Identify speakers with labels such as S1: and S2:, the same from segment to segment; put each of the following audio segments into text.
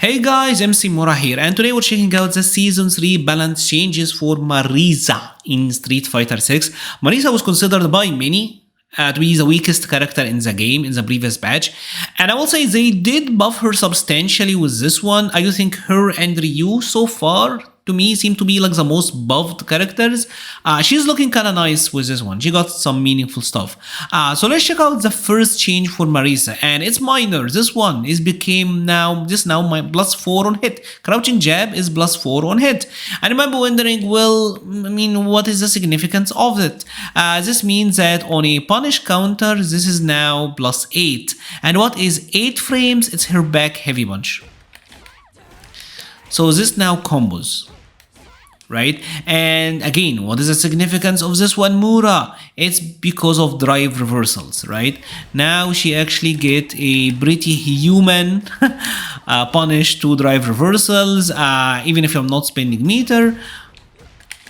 S1: Hey guys, MC Mura here, and today we're checking out the Season 3 balance changes for Marisa in Street Fighter 6. Marisa was considered by many to be the weakest character in the game in the previous patch, and I will say they did buff her substantially with this one. I do think her and Ryu so far to me seem to be like the most buffed characters. She's looking kind of nice with this one. She got some meaningful stuff. So let's check out the first change for Marisa, and it's minor. This one is became now my +4 on hit. Crouching jab is +4 on hit. And you might be wondering, well, I mean, what is the significance of it? This means that on a punish counter, this is now +8. And what is 8 frames? It's her back heavy punch. So this now combos, right? And again, what is the significance of this one, Mura? It's because of drive reversals, right? Now she actually get a pretty human punish to drive reversals, even if I'm not spending meter.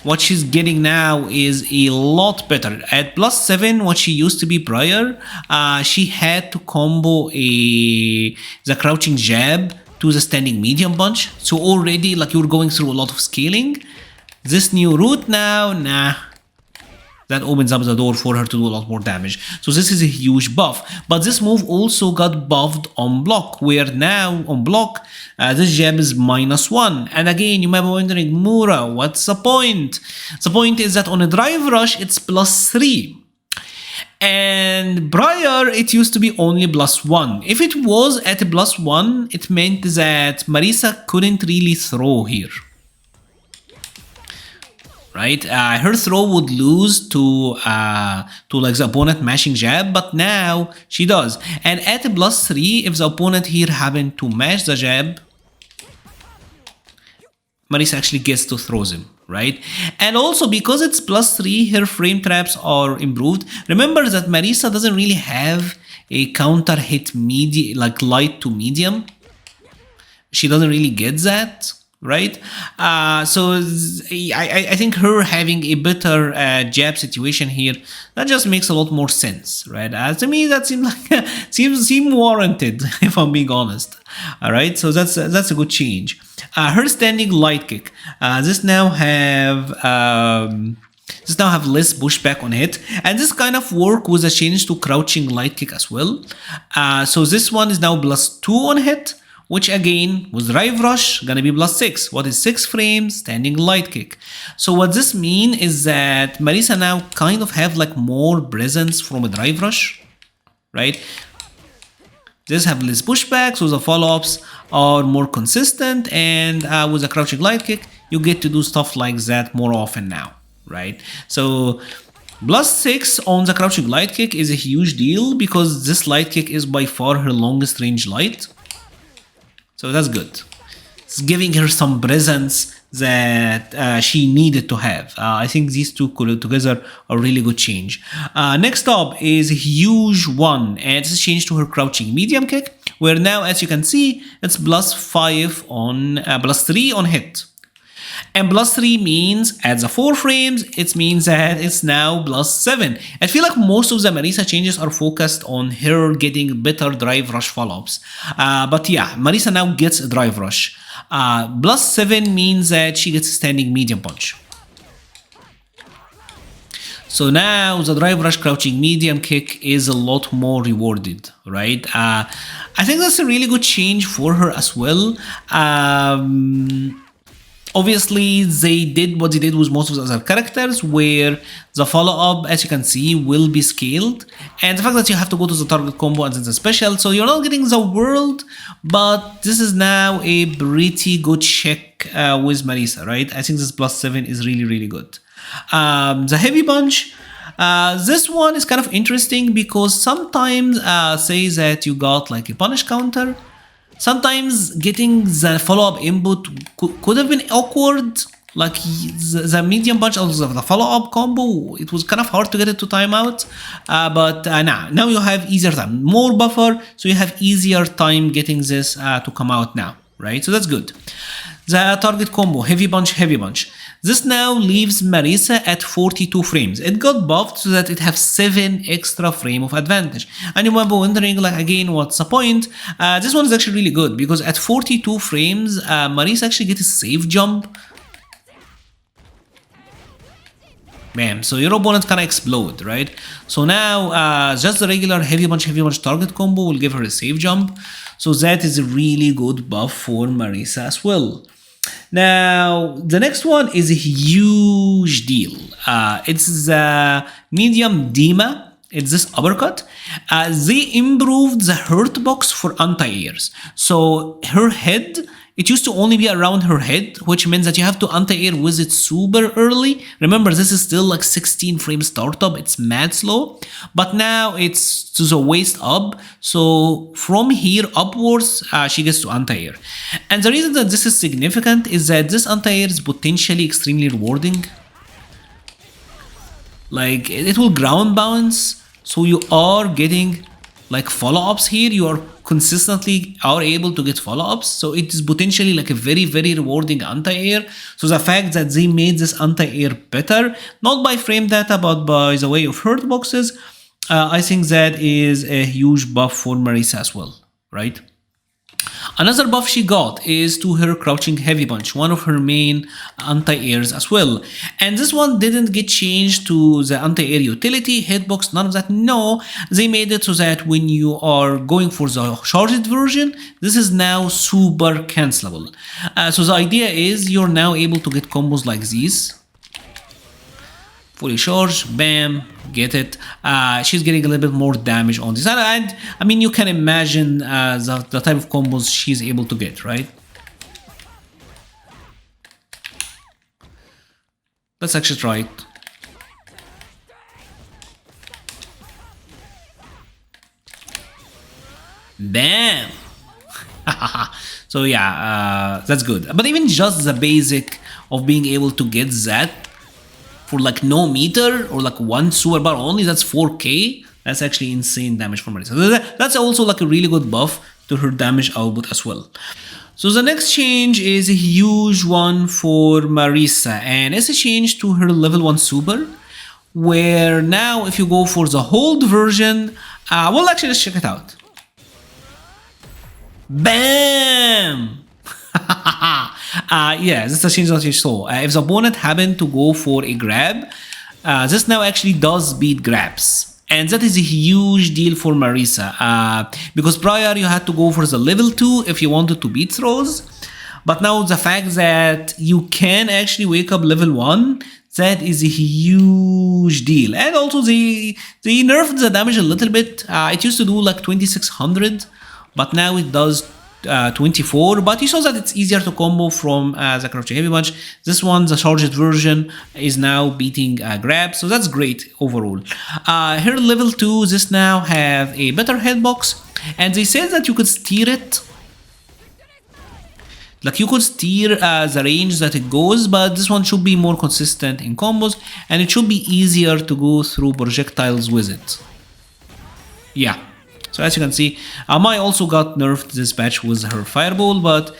S1: What she's getting now is a lot better. At +7, what she used to be prior, she had to combo the crouching jab to the standing medium punch. So already like you're going through a lot of scaling. This new route now, that opens up the door for her to do a lot more damage. So this is a huge buff. But this move also got buffed on block, where now on block, this jab is -1. And again, you might be wondering, Mura, what's the point? The point is that on a drive rush, it's +3. And prior, it used to be only +1. If it was at a +1, it meant that Marisa couldn't really throw here. Right? Her throw would lose to like the opponent mashing jab, but now she does. And at a +3, if the opponent here happened to mash the jab, Marisa actually gets to throw them, right? And also because it's +3, her frame traps are improved. Remember that Marisa doesn't really have a counter hit like light to medium. She doesn't really get that, right? So I think her having a better jab situation here, that just makes a lot more sense, right? To me, that seems like seems warranted, if I'm being honest. All right, so that's a good change. Her standing light kick. This now have less pushback on hit, and this kind of work with a change to crouching light kick as well. So this one is now +2 on hit, which again, with drive rush, gonna be +6. What is 6 frames? Standing light kick. So what this means is that Marisa now kind of have like more presence from a drive rush, right? This have less pushback, so the follow-ups are more consistent, and with a crouching light kick, you get to do stuff like that more often now, right? So +6 on the crouching light kick is a huge deal because this light kick is by far her longest range light. So that's good. It's giving her some presence that she needed to have. I think these two together are really good change. Next up is a huge one, and it's a change to her crouching medium kick, where now, as you can see, it's +5 on +3 on hit. And +3 means at the 4 frames, it means that it's now +7. I feel like most of the Marisa changes are focused on her getting better drive rush follow-ups. But yeah, Marisa now gets a drive rush. +7 means that she gets a standing medium punch. So now the drive rush crouching medium kick is a lot more rewarded, right? I think that's a really good change for her as well. Obviously, they did what they did with most of the other characters, where the follow-up, as you can see, will be scaled. And the fact that you have to go to the target combo and then the special, so you're not getting the world, but this is now a pretty good check with Marisa, right? I think this +7 is really, really good. The heavy punch, this one is kind of interesting because sometimes say that you got like a punish counter. Sometimes getting the follow-up input could have been awkward, like the medium punch or the follow-up combo, it was kind of hard to get it to timeout, but now you have easier time, more buffer, so you have easier time getting this to come out now, right? So that's good. The target combo, heavy punch, heavy punch. This now leaves Marisa at 42 frames. It got buffed so that it has 7 extra frame of advantage. And you might be wondering, like, again, what's the point? This one is actually really good because at 42 frames, Marisa actually gets a safe jump. Bam. So your opponent can explode, right? So now just the regular heavy punch target combo will give her a safe jump. So that is a really good buff for Marisa as well. Now the next one is a huge deal. It's the medium Dima. It's this uppercut. They improved the hurt box for anti-airs. So her head, it used to only be around her head, which means that you have to anti-air with it super early. Remember, this is still like 16 frame startup. It's mad slow. But now it's to the waist up. So from here upwards, she gets to anti-air. And the reason that this is significant is that this anti-air is potentially extremely rewarding. Like, it will ground bounce. So you are getting like follow-ups here. You are consistently are able to get follow-ups, so it is potentially like a very rewarding anti-air. So the fact that they made this anti-air better, not by frame data but by the way of hurt boxes, I think that is a huge buff for Marisa as well, right? Another buff she got is to her crouching heavy punch, one of her main anti-airs as well. And this one didn't get changed to the anti-air utility, hitbox, none of that. No, they made it so that when you are going for the charged version, this is now super cancelable. So the idea is you're now able to get combos like these. Fully charged, bam, get it. She's getting a little bit more damage on this. And I mean, you can imagine the type of combos she's able to get, right? Let's actually try it. Bam! So yeah, that's good. But even just the basic of being able to get that for like no meter or like one super bar only, that's 4k. That's actually insane damage for Marisa. So that's also like a really good buff to her damage output as well. So the next change is a huge one for Marisa, and it's a change to her level 1 super, where now if you go for the hold version, well, actually let's check it out. Bam! Yeah, this is a change that you saw. If the opponent happened to go for a grab, this now actually does beat grabs. And that is a huge deal for Marisa. Because prior you had to go for the level 2 if you wanted to beat throws. But now the fact that you can actually wake up level 1, that is a huge deal. And also they nerfed the damage a little bit. It used to do like 2600, but now it does 24, but you saw that it's easier to combo from the crouching heavy punch. This one, the charged version, is now beating grab, so that's great overall. Here level 2, this now have a better hitbox, and they said that you could steer it. Like you could steer the range that it goes, but this one should be more consistent in combos, and it should be easier to go through projectiles with it. Yeah. So as you can see, Mai also got nerfed this patch with her Fireball, but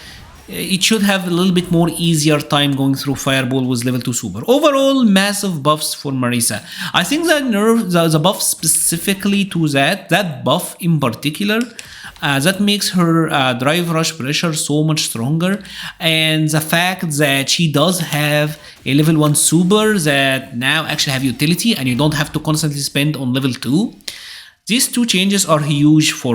S1: it should have a little bit more easier time going through Fireball with level 2 super. Overall, massive buffs for Marisa. I think that the buff specifically to that buff in particular, that makes her drive rush pressure so much stronger. And the fact that she does have a level 1 super that now actually have utility and you don't have to constantly spend on level 2. These two changes are huge for